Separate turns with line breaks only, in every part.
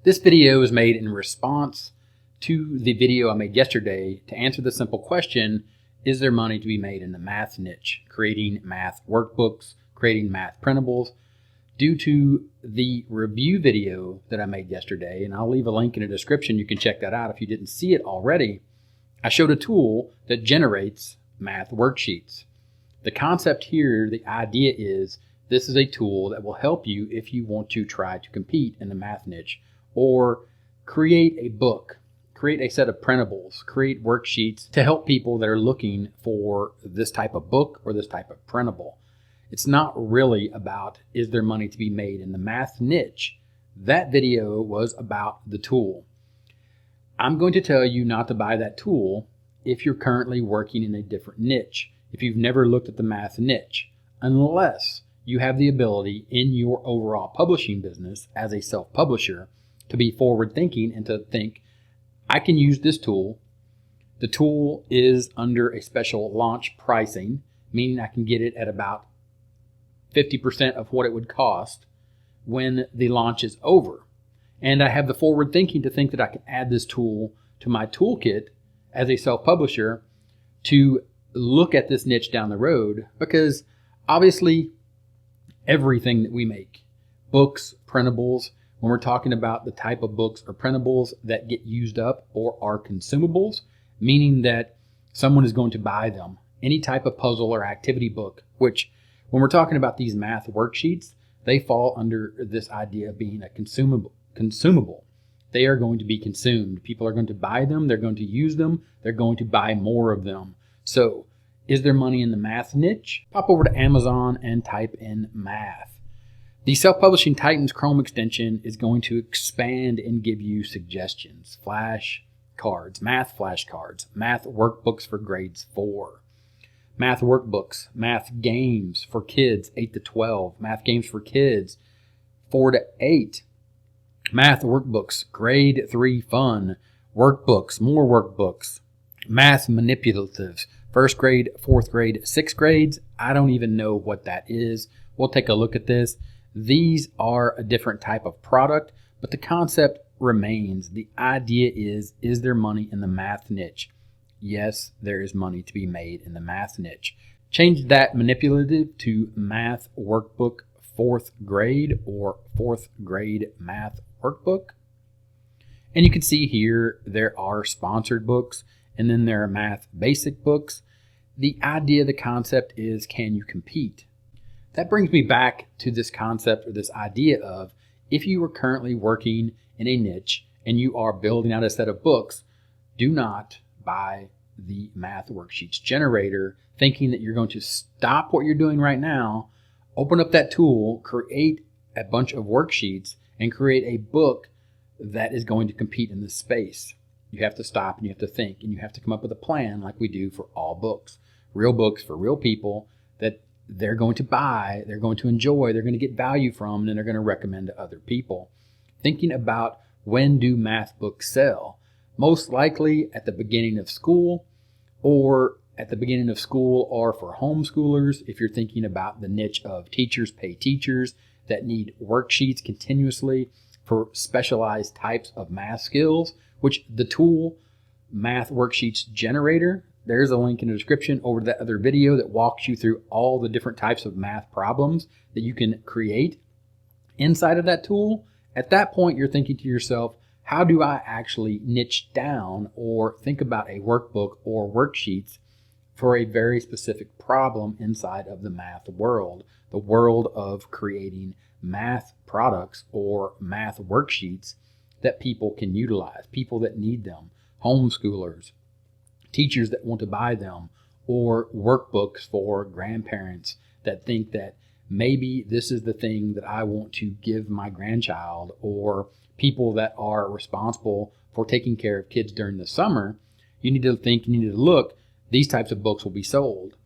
This video is made in response to the video I made yesterday to answer the simple question, is there money to be made in the math niche? Creating math workbooks, creating math printables. Due to the review video that I made yesterday, and I'll leave a link in the description, you can check that out if you didn't see it already, I showed a tool that generates math worksheets. The concept here, the idea is, this is a tool that will help you if you want to try to compete in the math niche or create a book, create a set of printables, create worksheets to help people that are looking for this type of book or this type of printable. It's not really about, is there money to be made in the math niche? That video was about the tool. I'm going to tell you not to buy that tool if you're currently working in a different niche, if you've never looked at the math niche, unless you have the ability in your overall publishing business as a self-publisher to be forward thinking and to think, I can use this tool. The tool is under a special launch pricing, meaning I can get it at about 50% of what it would cost when the launch is over. And I have the forward thinking to think that I can add this tool to my toolkit as a self-publisher to look at this niche down the road, because obviously everything that we make, books, printables, when we're talking about the type of books or printables that get used up or are consumables, meaning that someone is going to buy them, any type of puzzle or activity book, which when we're talking about these math worksheets, they fall under this idea of being a consumable. They are going to be consumed. People are going to buy them. They're going to use them. They're going to buy more of them. So is there money in the math niche? Pop over to Amazon and type in math. The Self-Publishing Titans Chrome extension is going to expand and give you suggestions, flashcards, math workbooks for grades 4, math workbooks, math games for kids 8 to 12, math games for kids 4 to 8, math workbooks, grade 3 fun, workbooks, more workbooks, math manipulatives, 1st grade, 4th grade, 6th grades. I don't even know what that is. We'll take a look at this. These are a different type of product, but the concept remains. The idea is there money in the math niche? Yes, there is money to be made in the math niche. Change that manipulative to math workbook 4th grade or 4th grade math workbook. And you can see here there are sponsored books and then there are math basic books. The idea, the concept is, can you compete? That brings me back to this concept or this idea of, if you are currently working in a niche and you are building out a set of books, do not buy the math worksheets generator thinking that you're going to stop what you're doing right now, open up that tool, create a bunch of worksheets, and create a book that is going to compete in this space. You have to stop and you have to think and you have to come up with a plan like we do for all books. Real books for real people that they're going to buy, they're going to enjoy, they're going to get value from, and then they're going to recommend to other people. Thinking about, when do math books sell? Most likely at the beginning of school or for homeschoolers. If you're thinking about the niche of teachers pay teachers that need worksheets continuously for specialized types of math skills, which the tool Math Worksheets Generator, there's a link in the description over to that other video that walks you through all the different types of math problems that you can create inside of that tool. At that point, you're thinking to yourself, how do I actually niche down or think about a workbook or worksheets for a very specific problem inside of the math world, the world of creating math products or math worksheets that people can utilize, people that need them, homeschoolers, teachers that want to buy them, or workbooks for grandparents that think that maybe this is the thing that I want to give my grandchild, or people that are responsible for taking care of kids during the summer. You need to think, you need to look, these types of books will be sold.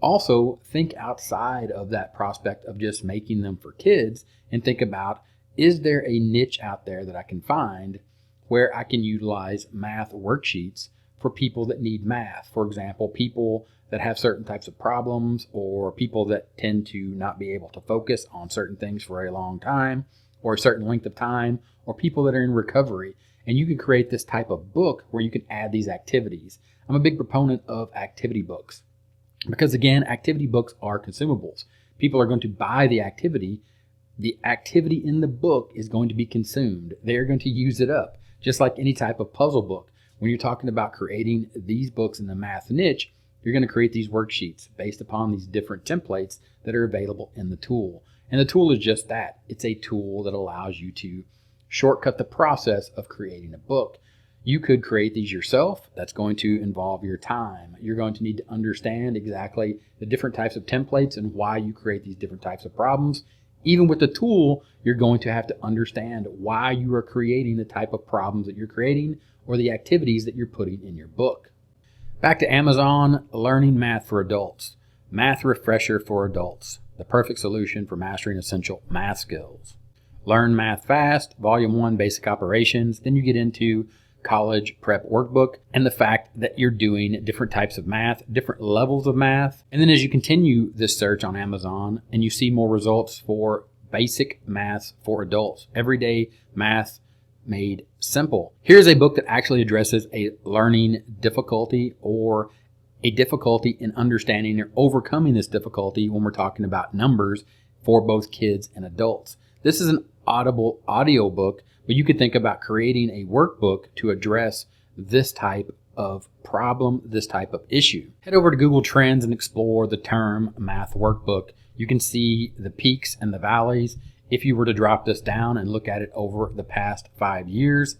Also, think outside of that prospect of just making them for kids and think about, is there a niche out there that I can find where I can utilize math worksheets for people that need math? For example, people that have certain types of problems, or people that tend to not be able to focus on certain things for a long time, or a certain length of time, or people that are in recovery. And you can create this type of book where you can add these activities. I'm a big proponent of activity books because, again, activity books are consumables. People are going to buy the activity. The activity in the book is going to be consumed. They're going to use it up, just like any type of puzzle book. When you're talking about creating these books in the math niche, you're going to create these worksheets based upon these different templates that are available in the tool. And the tool is just that. It's a tool that allows you to shortcut the process of creating a book. You could create these yourself. That's going to involve your time. You're going to need to understand exactly the different types of templates and why you create these different types of problems. Even with the tool, you're going to have to understand why you are creating the type of problems that you're creating or the activities that you're putting in your book. Back to Amazon, learning math for adults. Math refresher for adults. The perfect solution for mastering essential math skills. Learn math fast, volume 1, basic operations. Then you get into college prep workbook and the fact that you're doing different types of math, different levels of math. And then as you continue this search on Amazon and you see more results for basic math for adults, everyday math made simple. Here's a book that actually addresses a learning difficulty or a difficulty in understanding or overcoming this difficulty when we're talking about numbers for both kids and adults. This is an Audible audio book, but you could think about creating a workbook to address this type of problem, this type of issue. Head over to Google Trends and explore the term math workbook. You can see the peaks and the valleys. If you were to drop this down and look at it over the past 5 years,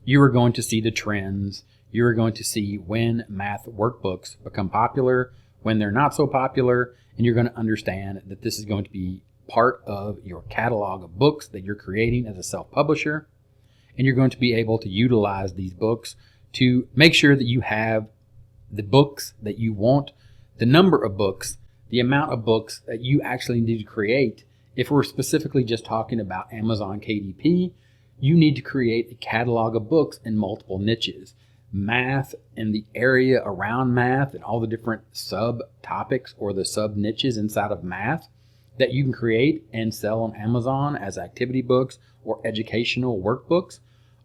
you are going to see the trends. You are going to see when math workbooks become popular, when they're not so popular, and you're going to understand that this is going to be part of your catalog of books that you're creating as a self-publisher. And you're going to be able to utilize these books to make sure that you have the books that you want, the number of books, the amount of books that you actually need to create. If we're specifically just talking about Amazon KDP, you need to create a catalog of books in multiple niches. Math and the area around math and all the different subtopics or the sub niches inside of math that you can create and sell on Amazon as activity books or educational workbooks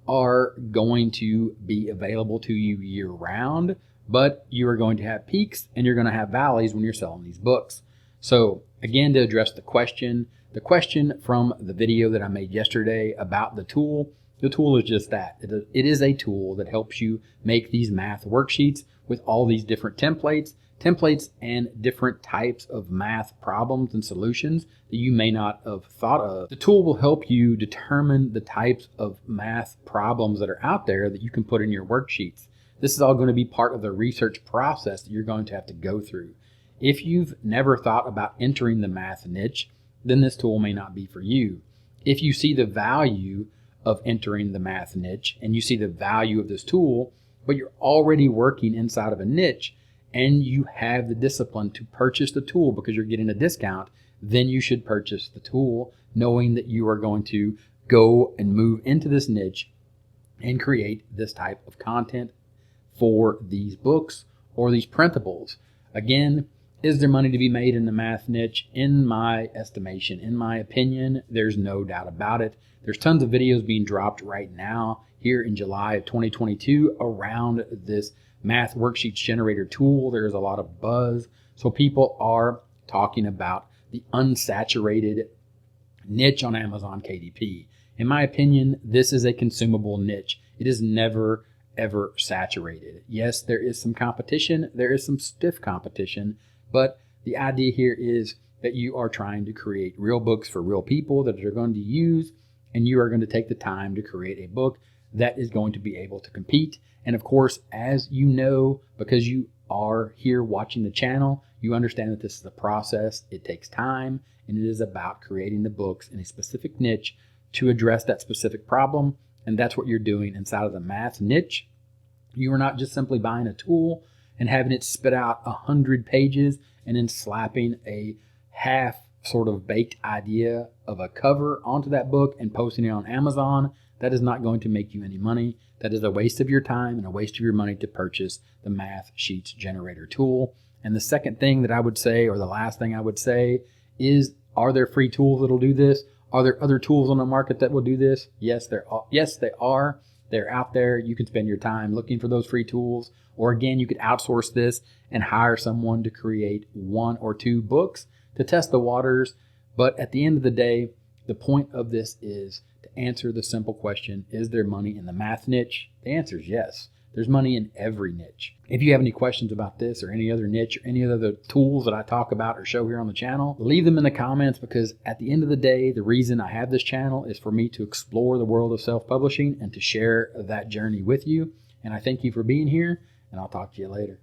are going to be available to you year round, but you are going to have peaks and you're going to have valleys when you're selling these books. So again, to address the question from the video that I made yesterday about the tool is just that. It is a tool that helps you make these math worksheets with all these different templates and different types of math problems and solutions that you may not have thought of. The tool will help you determine the types of math problems that are out there that you can put in your worksheets. This is all going to be part of the research process that you're going to have to go through. If you've never thought about entering the math niche, then this tool may not be for you. If you see the value of entering the math niche and you see the value of this tool, but you're already working inside of a niche and you have the discipline to purchase the tool because you're getting a discount, then you should purchase the tool knowing that you are going to go and move into this niche and create this type of content for these books or these printables. Again, is there money to be made in the math niche? In my estimation, in my opinion, there's no doubt about it. There's tons of videos being dropped right now here in July of 2022 around this math worksheets generator tool. There's a lot of buzz. So people are talking about the unsaturated niche on Amazon KDP. In my opinion, this is a consumable niche. It is never, ever saturated. Yes, there is some competition. There is some stiff competition. But the idea here is that you are trying to create real books for real people that are going to use, and you are going to take the time to create a book that is going to be able to compete. And of course, as you know, because you are here watching the channel, you understand that this is a process. It takes time, and it is about creating the books in a specific niche to address that specific problem. And that's what you're doing inside of the math niche. You are not just simply buying a tool and having it spit out 100 pages and then slapping a half sort of baked idea of a cover onto that book and posting it on Amazon. That is not going to make you any money. That is a waste of your time and a waste of your money to purchase the Math Sheets Generator tool. And the second thing that I would say, or the last thing I would say, is are there free tools that'll do this? Are there other tools on the market that will do this? Yes, there are. Yes, they are. They're out there. You can spend your time looking for those free tools. Or again, you could outsource this and hire someone to create 1 or 2 books to test the waters. But at the end of the day, the point of this is to answer the simple question, is there money in the math niche? The answer is yes. There's money in every niche. If you have any questions about this or any other niche or any other tools that I talk about or show here on the channel, leave them in the comments, because at the end of the day, the reason I have this channel is for me to explore the world of self-publishing and to share that journey with you. And I thank you for being here, and I'll talk to you later.